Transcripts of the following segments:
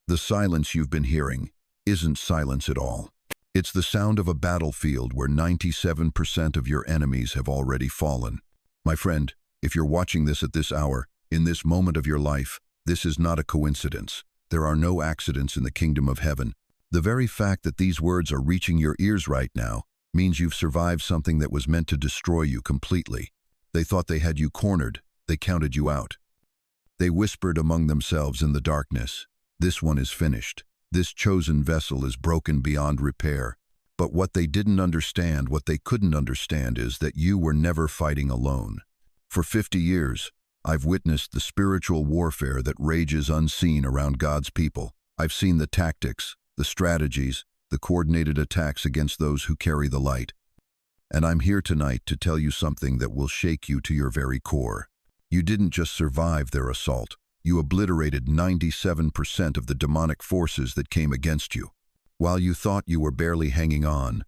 The silence you've been hearing isn't silence at all. It's the sound of a battlefield where 97% of your enemies have already fallen. My friend, if you're watching this at this hour, in this moment of your life, this is not a coincidence. There are no accidents in the kingdom of heaven. The very fact that these words are reaching your ears right now means you've survived something that was meant to destroy you completely. They thought they had you cornered. They counted you out. They whispered among themselves in the darkness, "This one is finished. This chosen vessel is broken beyond repair." But what they didn't understand, what they couldn't understand, is that you were never fighting alone. For 50 years, I've witnessed the spiritual warfare that rages unseen around God's people. I've seen the tactics, the strategies, the coordinated attacks against those who carry the light. And I'm here tonight to tell you something that will shake you to your very core. You didn't just survive their assault. You obliterated 97% of the demonic forces that came against you. While you thought you were barely hanging on,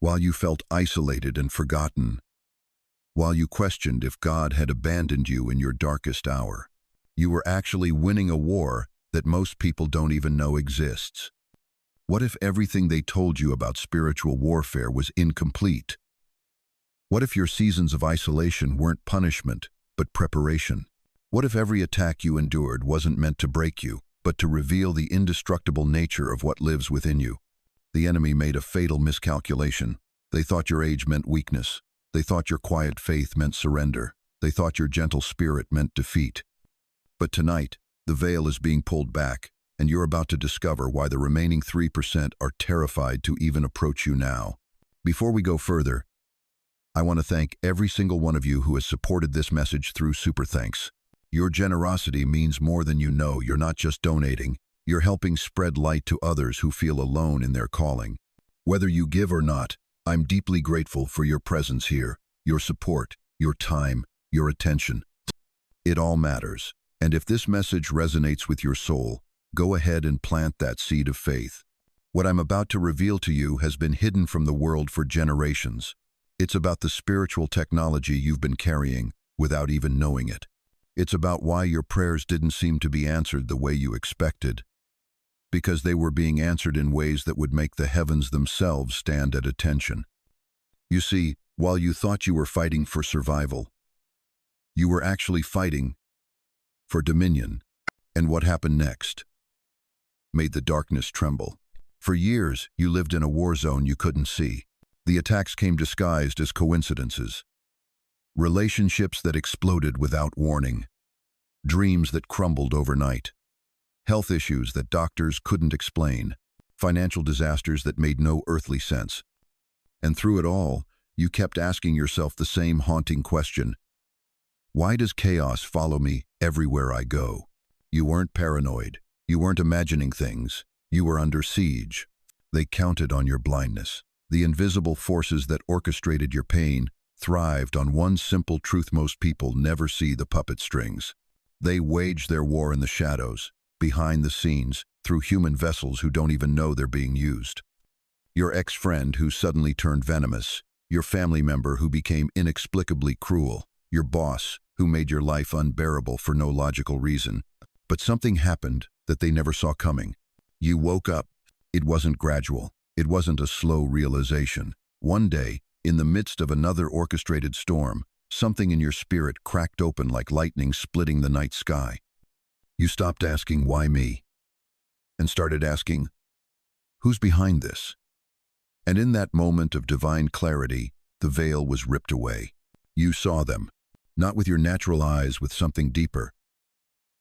while you felt isolated and forgotten, while you questioned if God had abandoned you in your darkest hour, you were actually winning a war that most people don't even know exists. What if everything they told you about spiritual warfare was incomplete? What if your seasons of isolation weren't punishment, but preparation? What if every attack you endured wasn't meant to break you, but to reveal the indestructible nature of what lives within you? The enemy made a fatal miscalculation. They thought your age meant weakness. They thought your quiet faith meant surrender. They thought your gentle spirit meant defeat. But tonight, the veil is being pulled back, and you're about to discover why the remaining 3% are terrified to even approach you now. Before we go further, I want to thank every single one of you who has supported this message through Super Thanks. Your generosity means more than you know. You're not just donating, you're helping spread light to others who feel alone in their calling. Whether you give or not, I'm deeply grateful for your presence here, your support, your time, your attention. It all matters. And if this message resonates with your soul, go ahead and plant that seed of faith. What I'm about to reveal to you has been hidden from the world for generations. It's about the spiritual technology you've been carrying without even knowing it. It's about why your prayers didn't seem to be answered the way you expected, because they were being answered in ways that would make the heavens themselves stand at attention. You see, while you thought you were fighting for survival, you were actually fighting for dominion. And what happened next made the darkness tremble. For years, you lived in a war zone you couldn't see. The attacks came disguised as coincidences. Relationships that exploded without warning. Dreams that crumbled overnight. Health issues that doctors couldn't explain. Financial disasters that made no earthly sense. And through it all, you kept asking yourself the same haunting question. Why does chaos follow me everywhere I go? You weren't paranoid. You weren't imagining things. You were under siege. They counted on your blindness. The invisible forces that orchestrated your pain thrived on one simple truth: most people never see the puppet strings. They wage their war in the shadows, behind the scenes, through human vessels who don't even know they're being used. Your ex-friend who suddenly turned venomous, your family member who became inexplicably cruel, your boss who made your life unbearable for no logical reason. But something happened that they never saw coming. You woke up. It wasn't gradual. It wasn't a slow realization. One day, in the midst of another orchestrated storm, something in your spirit cracked open like lightning splitting the night sky. You stopped asking, "Why me?" and started asking, "Who's behind this?" And in that moment of divine clarity, the veil was ripped away. You saw them, not with your natural eyes, with something deeper.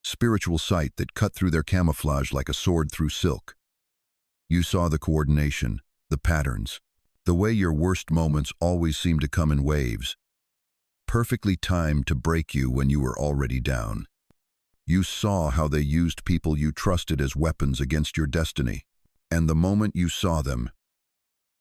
Spiritual sight that cut through their camouflage like a sword through silk. You saw the coordination, the patterns, the way your worst moments always seem to come in waves, perfectly timed to break you when you were already down. You saw how they used people you trusted as weapons against your destiny. And the moment you saw them,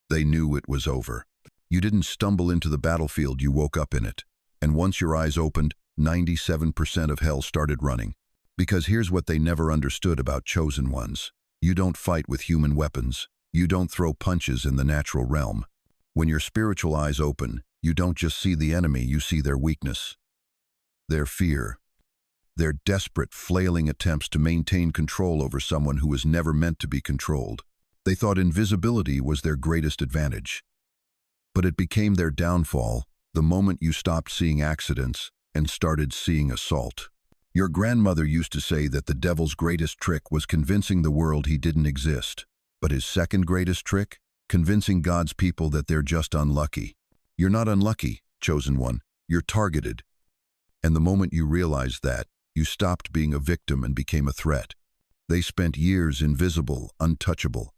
they knew it was over. You didn't stumble into the battlefield, you woke up in it. And once your eyes opened, 97% of hell started running. Because here's what they never understood about chosen ones. You don't fight with human weapons. You don't throw punches in the natural realm. When your spiritual eyes open, you don't just see the enemy, you see their weakness, their fear, their desperate, flailing attempts to maintain control over someone who was never meant to be controlled. They thought invisibility was their greatest advantage. But it became their downfall the moment you stopped seeing accidents and started seeing assault. Your grandmother used to say that the devil's greatest trick was convincing the world he didn't exist. But his second greatest trick? Convincing God's people that they're just unlucky. You're not unlucky, chosen one. You're targeted. And the moment you realized that, you stopped being a victim and became a threat. They spent years invisible, untouchable,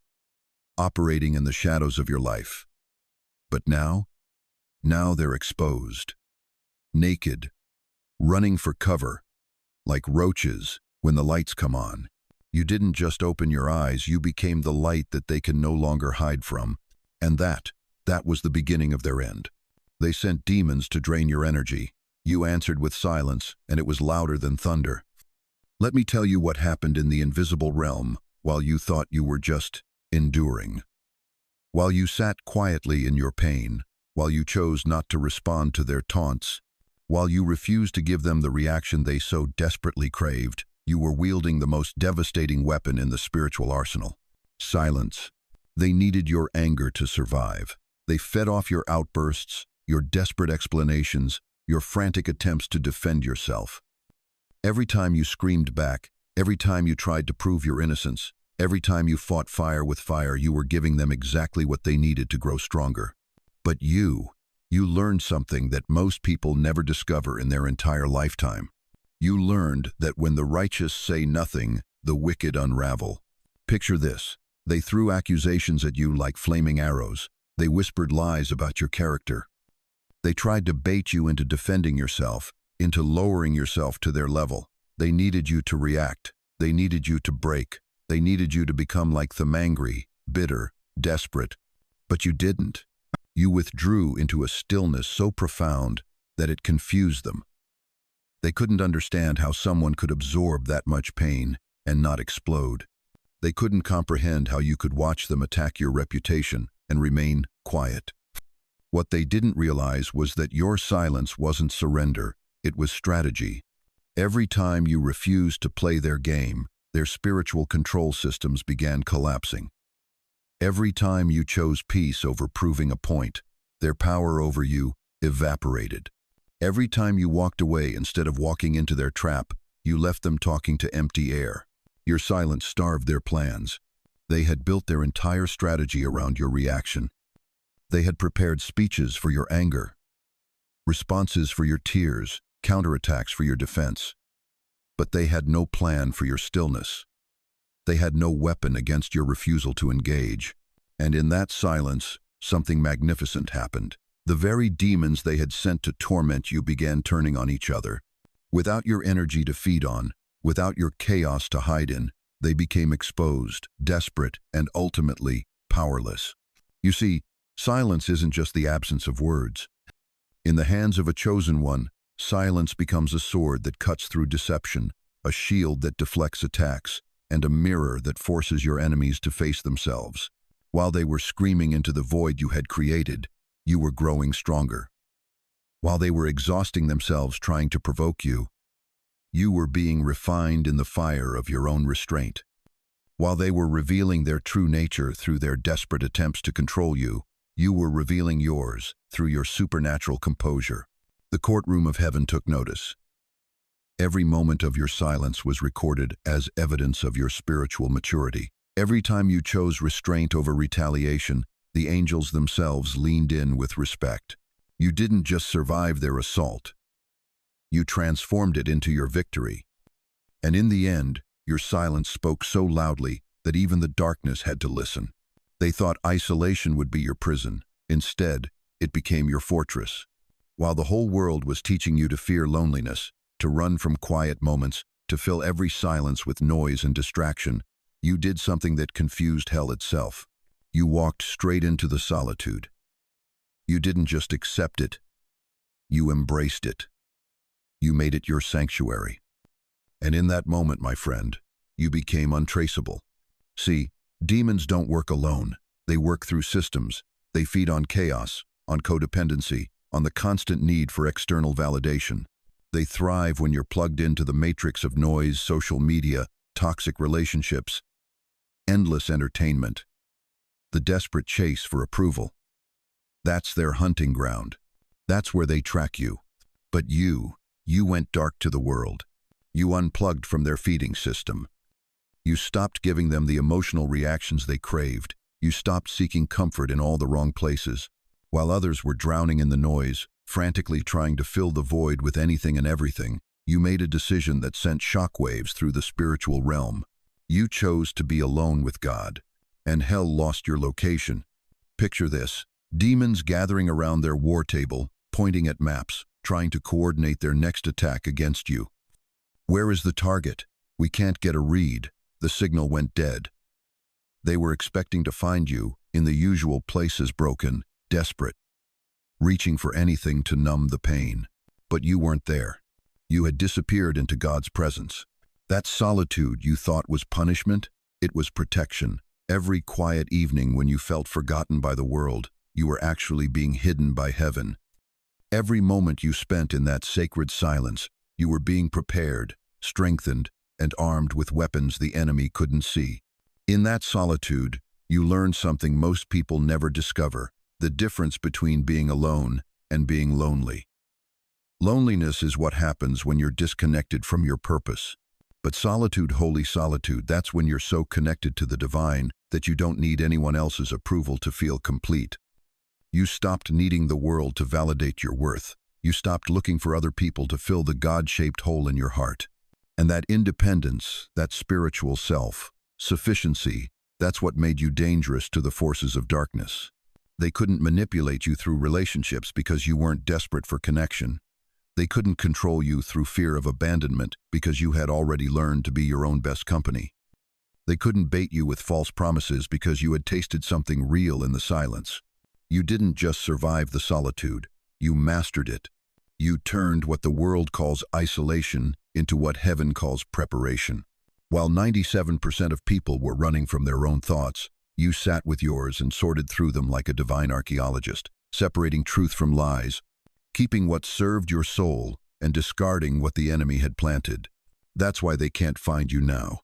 operating in the shadows of your life. But now they're exposed, naked, running for cover, like roaches when the lights come on. You didn't just open your eyes, you became the light that they can no longer hide from. And that was the beginning of their end. They sent demons to drain your energy. You answered with silence, and it was louder than thunder. Let me tell you what happened in the invisible realm while you thought you were just enduring. While you sat quietly in your pain, while you chose not to respond to their taunts, while you refused to give them the reaction they so desperately craved, you were wielding the most devastating weapon in the spiritual arsenal: silence. They needed your anger to survive. They fed off your outbursts, your desperate explanations, your frantic attempts to defend yourself. Every time you screamed back, every time you tried to prove your innocence, every time you fought fire with fire, you were giving them exactly what they needed to grow stronger. But you learned something that most people never discover in their entire lifetime. You learned that when the righteous say nothing, the wicked unravel. Picture this. They threw accusations at you like flaming arrows. They whispered lies about your character. They tried to bait you into defending yourself, into lowering yourself to their level. They needed you to react. They needed you to break. They needed you to become like them, angry, bitter, desperate. But you didn't. You withdrew into a stillness so profound that it confused them. They couldn't understand how someone could absorb that much pain and not explode. They couldn't comprehend how you could watch them attack your reputation and remain quiet. What they didn't realize was that your silence wasn't surrender, it was strategy. Every time you refused to play their game, their spiritual control systems began collapsing. Every time you chose peace over proving a point, their power over you evaporated. Every time you walked away instead of walking into their trap, you left them talking to empty air. Your silence starved their plans. They had built their entire strategy around your reaction. They had prepared speeches for your anger, responses for your tears, counterattacks for your defense. But they had no plan for your stillness. They had no weapon against your refusal to engage. And in that silence, something magnificent happened. The very demons they had sent to torment you began turning on each other. Without your energy to feed on, without your chaos to hide in, they became exposed, desperate, and ultimately powerless. You see, silence isn't just the absence of words. In the hands of a chosen one, silence becomes a sword that cuts through deception, a shield that deflects attacks, and a mirror that forces your enemies to face themselves. While they were screaming into the void you had created, you were growing stronger. While they were exhausting themselves trying to provoke you, you were being refined in the fire of your own restraint. While they were revealing their true nature through their desperate attempts to control you, you were revealing yours through your supernatural composure. The courtroom of heaven took notice. Every moment of your silence was recorded as evidence of your spiritual maturity. Every time you chose restraint over retaliation, the angels themselves leaned in with respect. You didn't just survive their assault. You transformed it into your victory. And in the end, your silence spoke so loudly that even the darkness had to listen. They thought isolation would be your prison. Instead, it became your fortress. While the whole world was teaching you to fear loneliness, to run from quiet moments, to fill every silence with noise and distraction, you did something that confused hell itself. You walked straight into the solitude. You didn't just accept it, you embraced it. You made it your sanctuary. And in that moment, my friend, you became untraceable. See, demons don't work alone. They work through systems. They feed on chaos, on codependency, on the constant need for external validation. They thrive when you're plugged into the matrix of noise, social media, toxic relationships, endless entertainment, the desperate chase for approval. That's their hunting ground. That's where they track you. But you went dark to the world. You unplugged from their feeding system. You stopped giving them the emotional reactions they craved. You stopped seeking comfort in all the wrong places. While others were drowning in the noise, frantically trying to fill the void with anything and everything, you made a decision that sent shockwaves through the spiritual realm. You chose to be alone with God, and hell lost your location. Picture this: demons gathering around their war table, pointing at maps, trying to coordinate their next attack against you. Where is the target? We can't get a read. The signal went dead. They were expecting to find you in the usual places, broken, desperate, reaching for anything to numb the pain. But you weren't there. You had disappeared into God's presence. That solitude you thought was punishment, it was protection. Every quiet evening when you felt forgotten by the world, you were actually being hidden by heaven. Every moment you spent in that sacred silence, you were being prepared, strengthened, and armed with weapons the enemy couldn't see. In that solitude, you learned something most people never discover: the difference between being alone and being lonely. Loneliness is what happens when you're disconnected from your purpose. But solitude, holy solitude, that's when you're so connected to the divine that you don't need anyone else's approval to feel complete. You stopped needing the world to validate your worth. You stopped looking for other people to fill the God-shaped hole in your heart. And that independence, that spiritual self-sufficiency, that's what made you dangerous to the forces of darkness. They couldn't manipulate you through relationships because you weren't desperate for connection. They couldn't control you through fear of abandonment because you had already learned to be your own best company. They couldn't bait you with false promises because you had tasted something real in the silence. You didn't just survive the solitude, you mastered it. You turned what the world calls isolation into what heaven calls preparation. While 97% of people were running from their own thoughts, you sat with yours and sorted through them like a divine archaeologist, separating truth from lies, keeping what served your soul and discarding what the enemy had planted. That's why they can't find you now.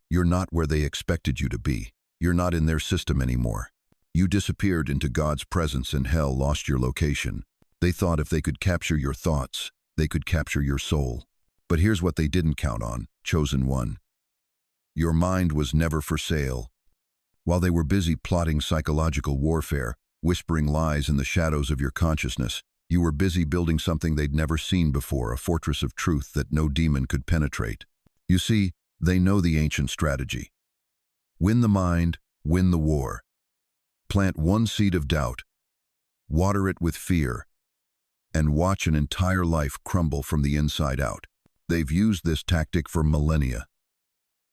You're not where they expected you to be. You're not in their system anymore. You disappeared into God's presence and hell lost your location. They thought if they could capture your thoughts, they could capture your soul. But here's what they didn't count on, chosen one. Your mind was never for sale. While they were busy plotting psychological warfare, whispering lies in the shadows of your consciousness, you were busy building something they'd never seen before, a fortress of truth that no demon could penetrate. You see, they know the ancient strategy. Win the mind, win the war. Plant one seed of doubt, water it with fear, and watch an entire life crumble from the inside out. They've used this tactic for millennia,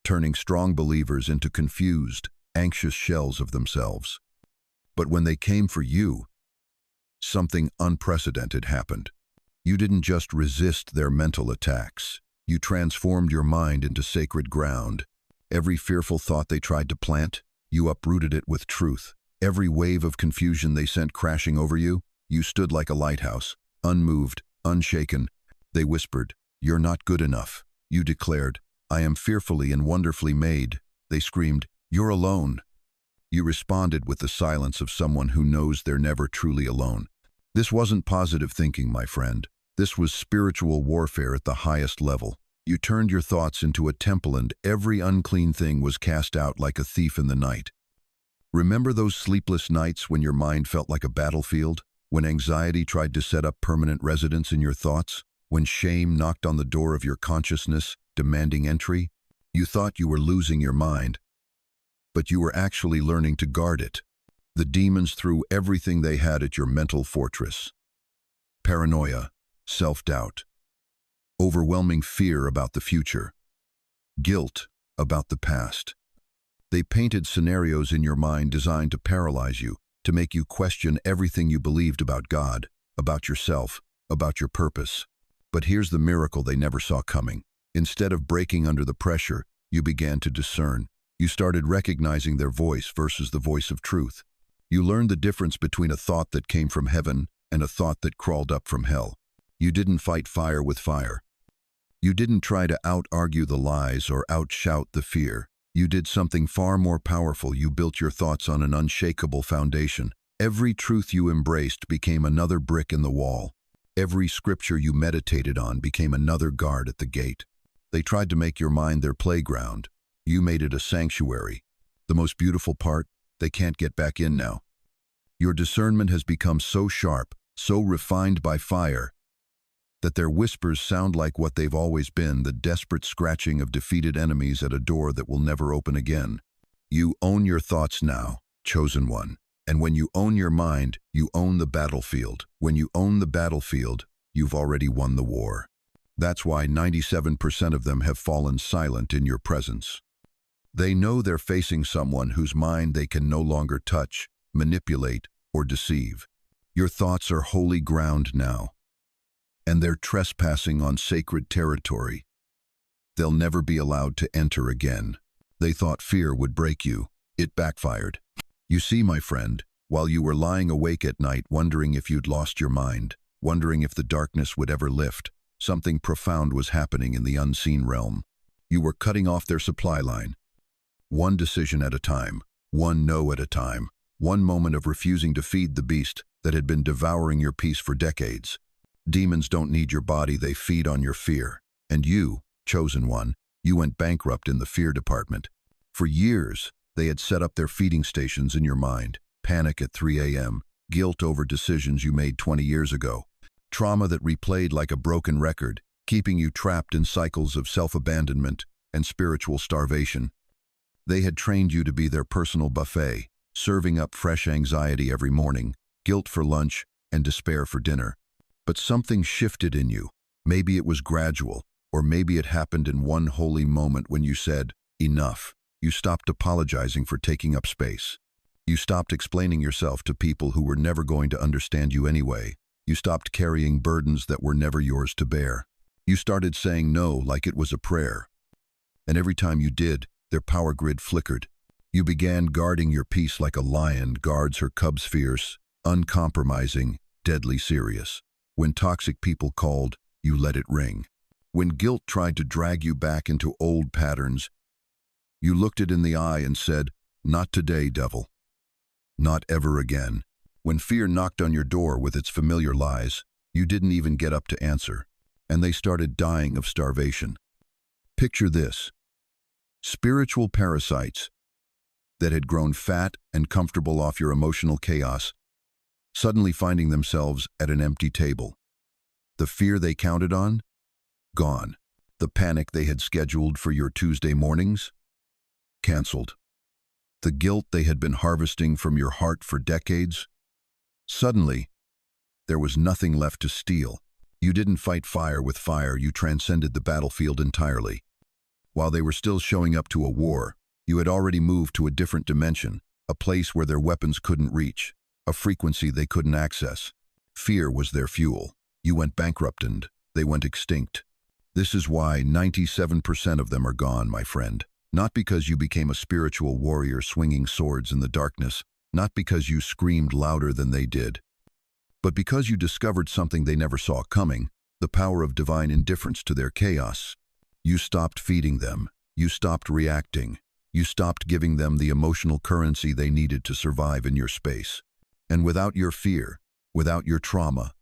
turning strong believers into confused, anxious shells of themselves. But when they came for you, something unprecedented happened. You didn't just resist their mental attacks. You transformed your mind into sacred ground. Every fearful thought they tried to plant, you uprooted it with truth. Every wave of confusion they sent crashing over you, you stood like a lighthouse, unmoved, unshaken. They whispered, "You're not good enough." You declared, "I am fearfully and wonderfully made." They screamed, "You're alone." You responded with the silence of someone who knows they're never truly alone. This wasn't positive thinking, my friend. This was spiritual warfare at the highest level. You turned your thoughts into a temple and every unclean thing was cast out like a thief in the night. Remember those sleepless nights when your mind felt like a battlefield? When anxiety tried to set up permanent residence in your thoughts? When shame knocked on the door of your consciousness, demanding entry? You thought you were losing your mind, but you were actually learning to guard it. The demons threw everything they had at your mental fortress. Paranoia, self-doubt, overwhelming fear about the future, guilt about the past. They painted scenarios in your mind designed to paralyze you, to make you question everything you believed about God, about yourself, about your purpose. But here's the miracle they never saw coming. Instead of breaking under the pressure, you began to discern. You started recognizing their voice versus the voice of truth. You learned the difference between a thought that came from heaven and a thought that crawled up from hell. You didn't fight fire with fire. You didn't try to out-argue the lies or out-shout the fear. You did something far more powerful. You built your thoughts on an unshakable foundation. Every truth you embraced became another brick in the wall. Every scripture you meditated on became another guard at the gate. They tried to make your mind their playground. You made it a sanctuary. The most beautiful part, they can't get back in now. Your discernment has become so sharp, so refined by fire, that their whispers sound like what they've always been, the desperate scratching of defeated enemies at a door that will never open again. You own your thoughts now, chosen one. And when you own your mind, you own the battlefield. When you own the battlefield, you've already won the war. That's why 97% of them have fallen silent in your presence. They know they're facing someone whose mind they can no longer touch, manipulate, or deceive. Your thoughts are holy ground now, and they're trespassing on sacred territory. They'll never be allowed to enter again. They thought fear would break you. It backfired. You see, my friend, while you were lying awake at night wondering if you'd lost your mind, wondering if the darkness would ever lift, something profound was happening in the unseen realm. You were cutting off their supply line. One decision at a time, one no at a time, one moment of refusing to feed the beast that had been devouring your peace for decades. Demons don't need your body, they feed on your fear. And you, chosen one, you went bankrupt in the fear department. For years, they had set up their feeding stations in your mind. Panic at 3 a.m., guilt over decisions you made 20 years ago, trauma that replayed like a broken record, keeping you trapped in cycles of self-abandonment and spiritual starvation. They had trained you to be their personal buffet, serving up fresh anxiety every morning, guilt for lunch, and despair for dinner. But something shifted in you. Maybe it was gradual, or maybe it happened in one holy moment when you said, enough. You stopped apologizing for taking up space. You stopped explaining yourself to people who were never going to understand you anyway. You stopped carrying burdens that were never yours to bear. You started saying no like it was a prayer. And every time you did, their power grid flickered. You began guarding your peace like a lion guards her cubs, fierce, uncompromising, deadly serious. When toxic people called, you let it ring. When guilt tried to drag you back into old patterns, you looked it in the eye and said, not today, devil. Not ever again. When fear knocked on your door with its familiar lies, you didn't even get up to answer, and they started dying of starvation. Picture this. Spiritual parasites that had grown fat and comfortable off your emotional chaos, suddenly finding themselves at an empty table. The fear they counted on? Gone. The panic they had scheduled for your Tuesday mornings? Cancelled. The guilt they had been harvesting from your heart for decades? Suddenly, there was nothing left to steal. You didn't fight fire with fire, you transcended the battlefield entirely. While they were still showing up to a war, you had already moved to a different dimension, a place where their weapons couldn't reach, a frequency they couldn't access. Fear was their fuel. You went bankrupt and they went extinct. This is why 97% of them are gone, my friend. Not because you became a spiritual warrior swinging swords in the darkness, not because you screamed louder than they did, but because you discovered something they never saw coming, the power of divine indifference to their chaos. You stopped feeding them. You stopped reacting. You stopped giving them the emotional currency they needed to survive in your space. And without your fear, without your trauma,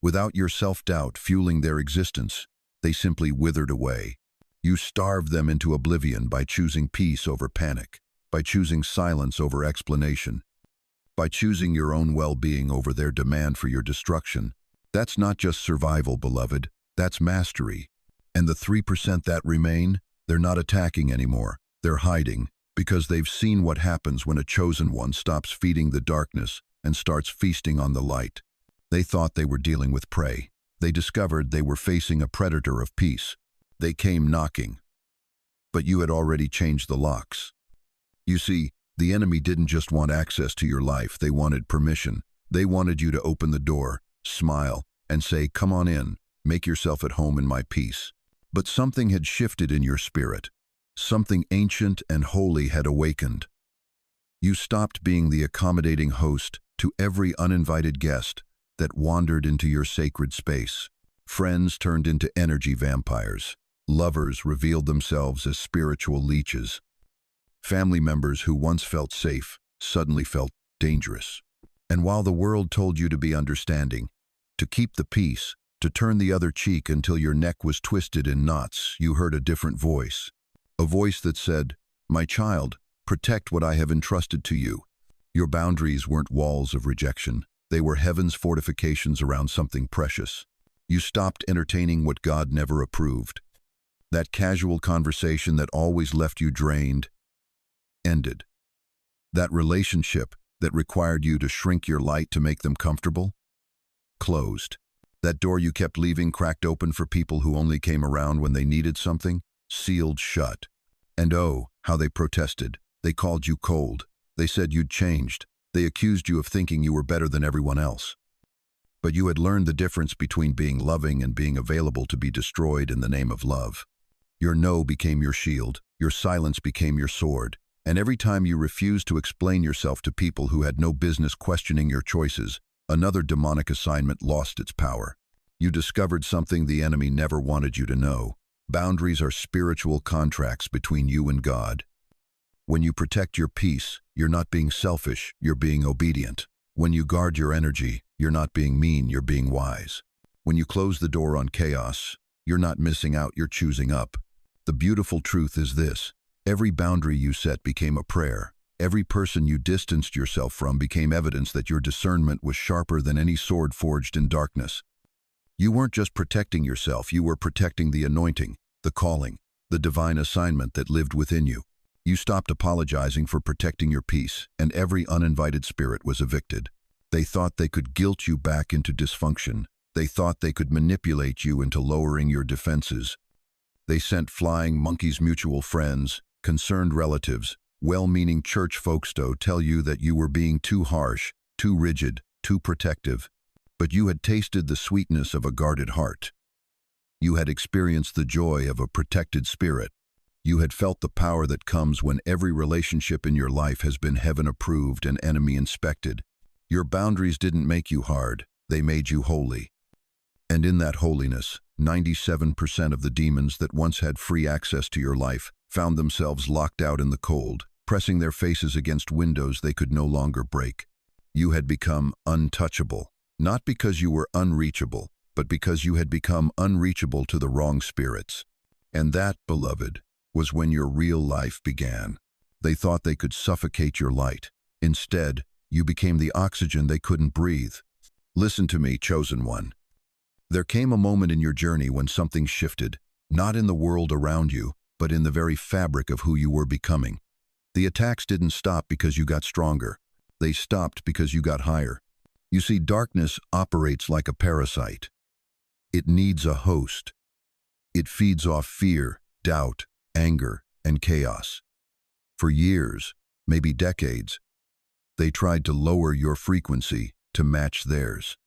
without your self-doubt fueling their existence, they simply withered away. You starved them into oblivion by choosing peace over panic, by choosing silence over explanation, by choosing your own well-being over their demand for your destruction. That's not just survival, beloved. That's mastery. And the 3% that remain, they're not attacking anymore. They're hiding, because they've seen what happens when a chosen one stops feeding the darkness and starts feasting on the light. They thought they were dealing with prey. They discovered they were facing a predator of peace. They came knocking, but you had already changed the locks. You see, the enemy didn't just want access to your life, they wanted permission. They wanted you to open the door, smile, and say, come on in, make yourself at home in my peace. But something had shifted in your spirit. Something ancient and holy had awakened. You stopped being the accommodating host to every uninvited guest that wandered into your sacred space. Friends turned into energy vampires. Lovers revealed themselves as spiritual leeches. Family members who once felt safe suddenly felt dangerous. And while the world told you to be understanding, to keep the peace, to turn the other cheek until your neck was twisted in knots, you heard a different voice. A voice that said, "My child, protect what I have entrusted to you." Your boundaries weren't walls of rejection. They were heaven's fortifications around something precious. You stopped entertaining what God never approved. That casual conversation that always left you drained ended. That relationship that required you to shrink your light to make them comfortable closed. That door you kept leaving cracked open for people who only came around when they needed something sealed shut. And oh, how they protested. They called you cold. They said you'd changed. They accused you of thinking you were better than everyone else. But you had learned the difference between being loving and being available to be destroyed in the name of love. Your no became your shield. Your silence became your sword. And every time you refused to explain yourself to people who had no business questioning your choices, another demonic assignment lost its power. You discovered something the enemy never wanted you to know. Boundaries are spiritual contracts between you and God. When you protect your peace, you're not being selfish, you're being obedient. When you guard your energy, you're not being mean, you're being wise. When you close the door on chaos, you're not missing out, you're choosing up. The beautiful truth is this: every boundary you set became a prayer. Every person you distanced yourself from became evidence that your discernment was sharper than any sword forged in darkness. You weren't just protecting yourself, you were protecting the anointing, the calling, the divine assignment that lived within you. You stopped apologizing for protecting your peace, and every uninvited spirit was evicted. They thought they could guilt you back into dysfunction. They thought they could manipulate you into lowering your defenses. They sent flying monkeys, mutual friends, concerned relatives, well-meaning church folks to tell you that you were being too harsh, too rigid, too protective. But you had tasted the sweetness of a guarded heart. You had experienced the joy of a protected spirit. You had felt the power that comes when every relationship in your life has been heaven-approved and enemy-inspected. Your boundaries didn't make you hard, they made you holy. And in that holiness, 97% of the demons that once had free access to your life found themselves locked out in the cold, pressing their faces against windows they could no longer break. You had become untouchable, not because you were unreachable, but because you had become unreachable to the wrong spirits. And that, beloved, was when your real life began. They thought they could suffocate your light. Instead, you became the oxygen they couldn't breathe. Listen to me, chosen one. There came a moment in your journey when something shifted, not in the world around you, but in the very fabric of who you were becoming. The attacks didn't stop because you got stronger. They stopped because you got higher. You see, darkness operates like a parasite. It needs a host. It feeds off fear, doubt, anger, and chaos. For years, maybe decades, they tried to lower your frequency to match theirs.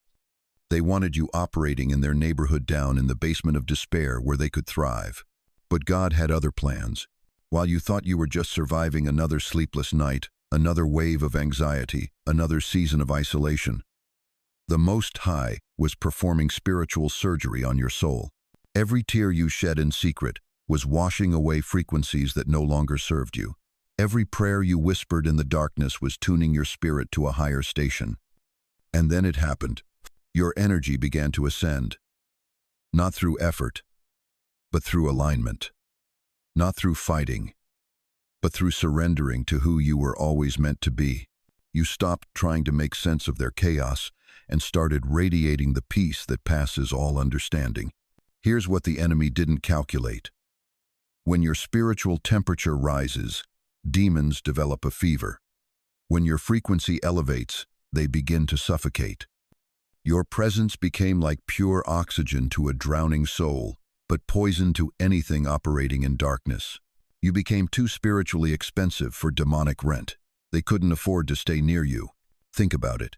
They wanted you operating in their neighborhood down in the basement of despair where they could thrive. But God had other plans. While you thought you were just surviving another sleepless night, another wave of anxiety, another season of isolation, the Most High was performing spiritual surgery on your soul. Every tear you shed in secret was washing away frequencies that no longer served you. Every prayer you whispered in the darkness was tuning your spirit to a higher station. And then it happened. Your energy began to ascend. Not through effort, but through alignment. Not through fighting, but through surrendering to who you were always meant to be. You stopped trying to make sense of their chaos and started radiating the peace that passes all understanding. Here's what the enemy didn't calculate. When your spiritual temperature rises, demons develop a fever. When your frequency elevates, they begin to suffocate. Your presence became like pure oxygen to a drowning soul, but poison to anything operating in darkness. You became too spiritually expensive for demonic rent. They couldn't afford to stay near you. Think about it.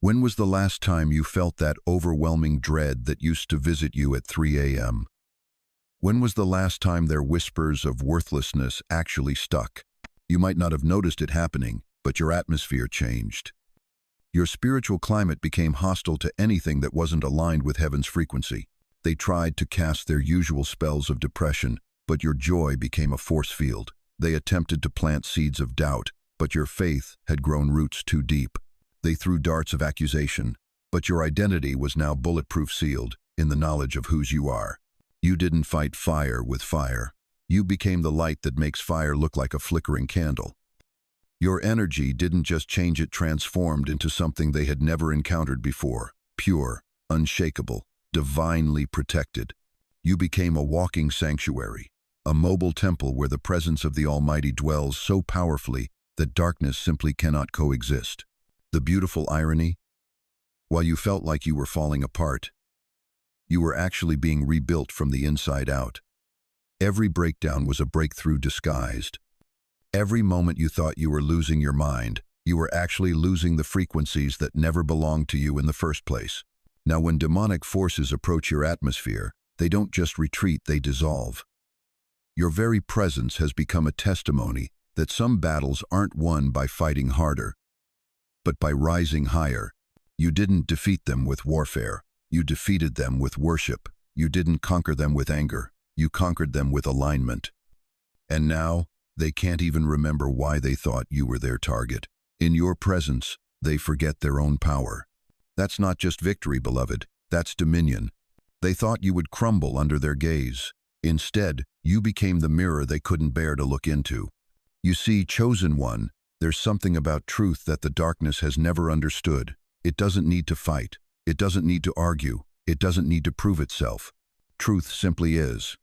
When was the last time you felt that overwhelming dread that used to visit you at 3 a.m.? When was the last time their whispers of worthlessness actually stuck? You might not have noticed it happening, but your atmosphere changed. Your spiritual climate became hostile to anything that wasn't aligned with heaven's frequency. They tried to cast their usual spells of depression, but your joy became a force field. They attempted to plant seeds of doubt, but your faith had grown roots too deep. They threw darts of accusation, but your identity was now bulletproof sealed in the knowledge of whose you are. You didn't fight fire with fire. You became the light that makes fire look like a flickering candle. Your energy didn't just change, it transformed into something they had never encountered before, pure, unshakable, divinely protected. You became a walking sanctuary, a mobile temple where the presence of the Almighty dwells so powerfully that darkness simply cannot coexist. The beautiful irony? While you felt like you were falling apart, you were actually being rebuilt from the inside out. Every breakdown was a breakthrough disguised. Every moment you thought you were losing your mind, you were actually losing the frequencies that never belonged to you in the first place. Now, when demonic forces approach your atmosphere, they don't just retreat, they dissolve. Your very presence has become a testimony that some battles aren't won by fighting harder, but by rising higher. You didn't defeat them with warfare. You defeated them with worship. You didn't conquer them with anger. You conquered them with alignment. And now, they can't even remember why they thought you were their target. In your presence, they forget their own power. That's not just victory, beloved. That's dominion. They thought you would crumble under their gaze. Instead, you became the mirror they couldn't bear to look into. You see, chosen one, there's something about truth that the darkness has never understood. It doesn't need to fight. It doesn't need to argue. It doesn't need to prove itself. Truth simply is.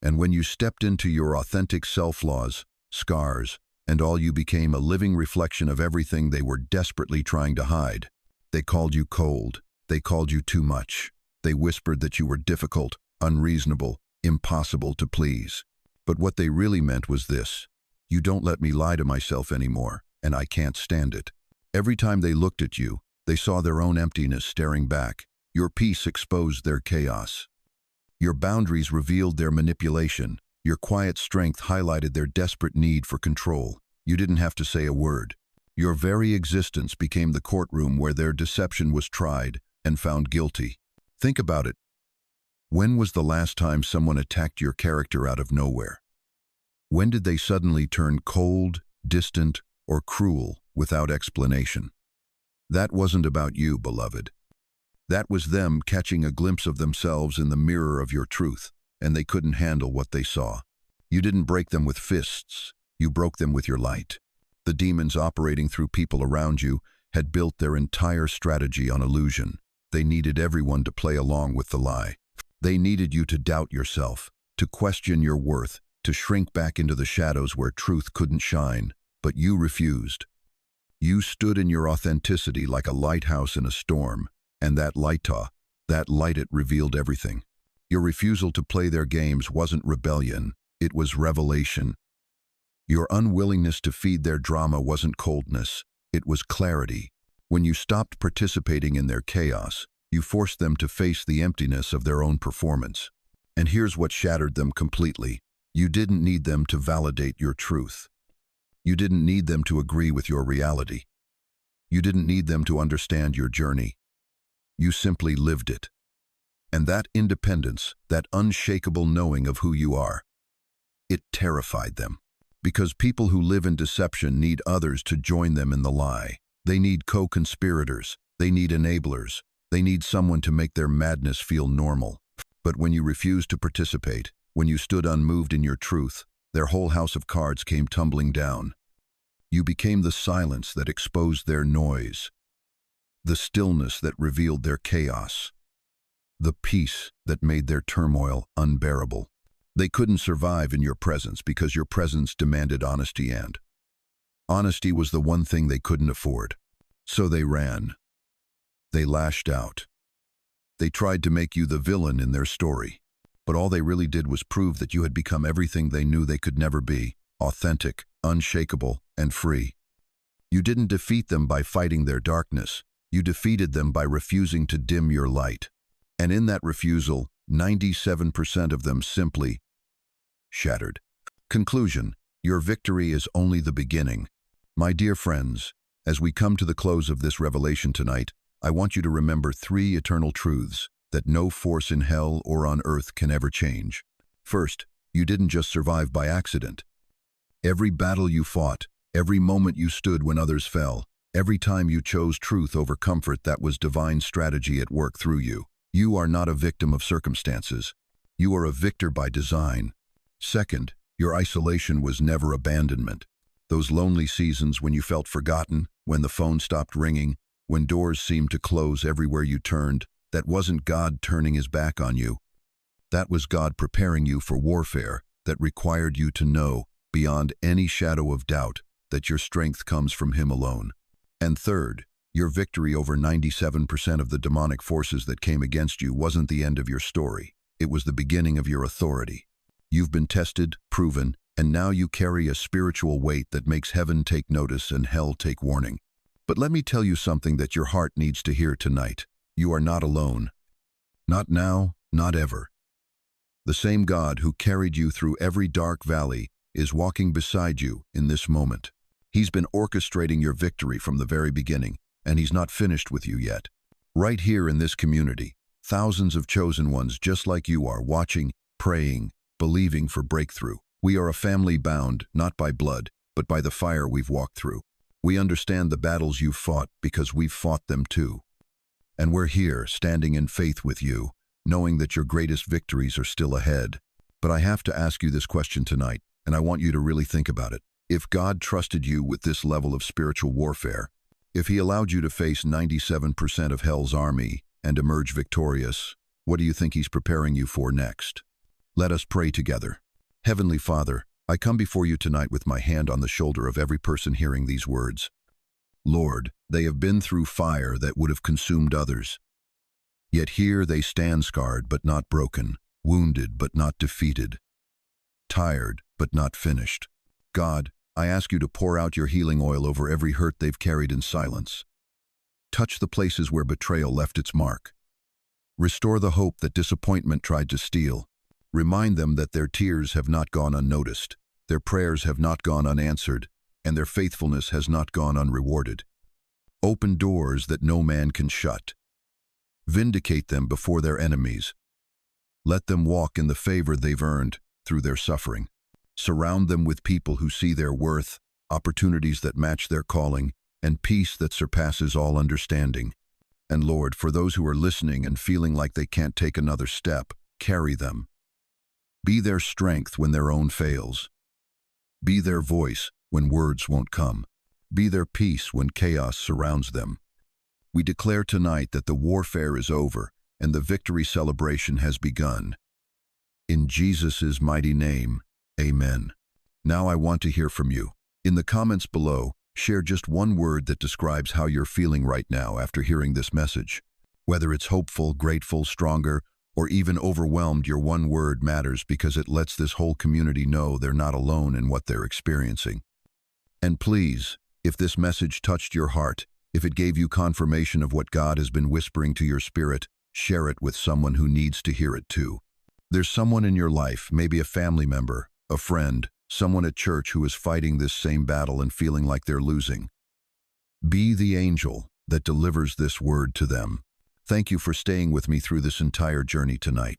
And when you stepped into your authentic self-flaws, scars, and all, you became a living reflection of everything they were desperately trying to hide. They called you cold. They called you too much. They whispered that you were difficult, unreasonable, impossible to please. But what they really meant was this: you don't let me lie to myself anymore, and I can't stand it. Every time they looked at you, they saw their own emptiness staring back. Your peace exposed their chaos. Your boundaries revealed their manipulation. Your quiet strength highlighted their desperate need for control. You didn't have to say a word. Your very existence became the courtroom where their deception was tried and found guilty. Think about it. When was the last time someone attacked your character out of nowhere? When did they suddenly turn cold, distant, or cruel without explanation? That wasn't about you, beloved. That was them catching a glimpse of themselves in the mirror of your truth, and they couldn't handle what they saw. You didn't break them with fists. You broke them with your light. The demons operating through people around you had built their entire strategy on illusion. They needed everyone to play along with the lie. They needed you to doubt yourself, to question your worth, to shrink back into the shadows where truth couldn't shine. But you refused. You stood in your authenticity like a lighthouse in a storm, and that light, it revealed everything. Your refusal to play their games wasn't rebellion, it was revelation. Your unwillingness to feed their drama wasn't coldness, it was clarity. When you stopped participating in their chaos, you forced them to face the emptiness of their own performance. And here's what shattered them completely. You didn't need them to validate your truth. You didn't need them to agree with your reality. You didn't need them to understand your journey. You simply lived it. And that independence, that unshakable knowing of who you are, it terrified them. Because people who live in deception need others to join them in the lie. They need co-conspirators. They need enablers. They need someone to make their madness feel normal. But when you refused to participate, when you stood unmoved in your truth, their whole house of cards came tumbling down. You became the silence that exposed their noise, the stillness that revealed their chaos, the peace that made their turmoil unbearable. They couldn't survive in your presence because your presence demanded honesty, and honesty was the one thing they couldn't afford. So they ran. They lashed out. They tried to make you the villain in their story. But all they really did was prove that you had become everything they knew they could never be: authentic, unshakable, and free. You didn't defeat them by fighting their darkness. You defeated them by refusing to dim your light. And in that refusal, 97% of them simply shattered. Conclusion: your victory is only the beginning. My dear friends, As we come to the close of this revelation tonight, I want you to remember 3 eternal truths that no force in hell or on earth can ever change. First, you didn't just survive by accident. Every battle you fought, every moment you stood when others fell, every time you chose truth over comfort, that was divine strategy at work through you. You are not a victim of circumstances. You are a victor by design. Second, your isolation was never abandonment. Those lonely seasons when you felt forgotten, when the phone stopped ringing, when doors seemed to close everywhere you turned, that wasn't God turning his back on you. That was God preparing you for warfare that required you to know, beyond any shadow of doubt, that your strength comes from him alone. And third, your victory over 97% of the demonic forces that came against you wasn't the end of your story. It was the beginning of your authority. You've been tested, proven, and now you carry a spiritual weight that makes heaven take notice and hell take warning. But let me tell you something that your heart needs to hear tonight. You are not alone. Not now, not ever. The same God who carried you through every dark valley is walking beside you in this moment. He's been orchestrating your victory from the very beginning, and he's not finished with you yet. Right here in this community, thousands of chosen ones just like you are watching, praying, believing for breakthrough. We are a family bound, not by blood, but by the fire we've walked through. We understand the battles you've fought because we've fought them too. And we're here, standing in faith with you, knowing that your greatest victories are still ahead. But I have to ask you this question tonight, and I want you to really think about it. If God trusted you with this level of spiritual warfare, if he allowed you to face 97% of hell's army and emerge victorious, what do you think he's preparing you for next? Let us pray together. Heavenly Father, I come before you tonight with my hand on the shoulder of every person hearing these words. Lord, they have been through fire that would have consumed others. Yet here they stand scarred but not broken, wounded but not defeated, tired but not finished. God, I ask you to pour out your healing oil over every hurt they've carried in silence. Touch the places where betrayal left its mark. Restore the hope that disappointment tried to steal. Remind them that their tears have not gone unnoticed, their prayers have not gone unanswered, and their faithfulness has not gone unrewarded. Open doors that no man can shut. Vindicate them before their enemies. Let them walk in the favor they've earned through their suffering. Surround them with people who see their worth, opportunities that match their calling, and peace that surpasses all understanding. And Lord, for those who are listening and feeling like they can't take another step, carry them. Be their strength when their own fails. Be their voice when words won't come. Be their peace when chaos surrounds them. We declare tonight that the warfare is over and the victory celebration has begun. In Jesus' mighty name, amen. Now I want to hear from you. In the comments below, share just one word that describes how you're feeling right now after hearing this message. Whether it's hopeful, grateful, stronger, or even overwhelmed, your one word matters because it lets this whole community know they're not alone in what they're experiencing. And please, if this message touched your heart, if it gave you confirmation of what God has been whispering to your spirit, share it with someone who needs to hear it too. There's someone in your life, maybe a family member, a friend, someone at church who is fighting this same battle and feeling like they're losing. Be the angel that delivers this word to them. Thank you for staying with me through this entire journey tonight.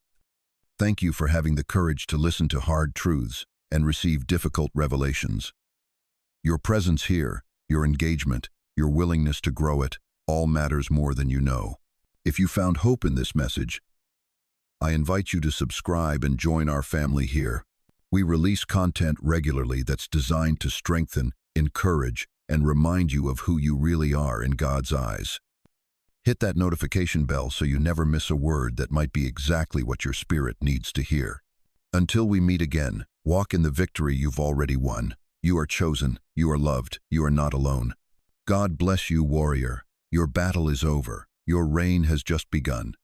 Thank you for having the courage to listen to hard truths and receive difficult revelations. Your presence here, your engagement, your willingness to grow it, all matters more than you know. If you found hope in this message, I invite you to subscribe and join our family here. We release content regularly that's designed to strengthen, encourage, and remind you of who you really are in God's eyes. Hit that notification bell so you never miss a word that might be exactly what your spirit needs to hear. Until we meet again, walk in the victory you've already won. You are chosen, you are loved, you are not alone. God bless you, warrior. Your battle is over. Your reign has just begun.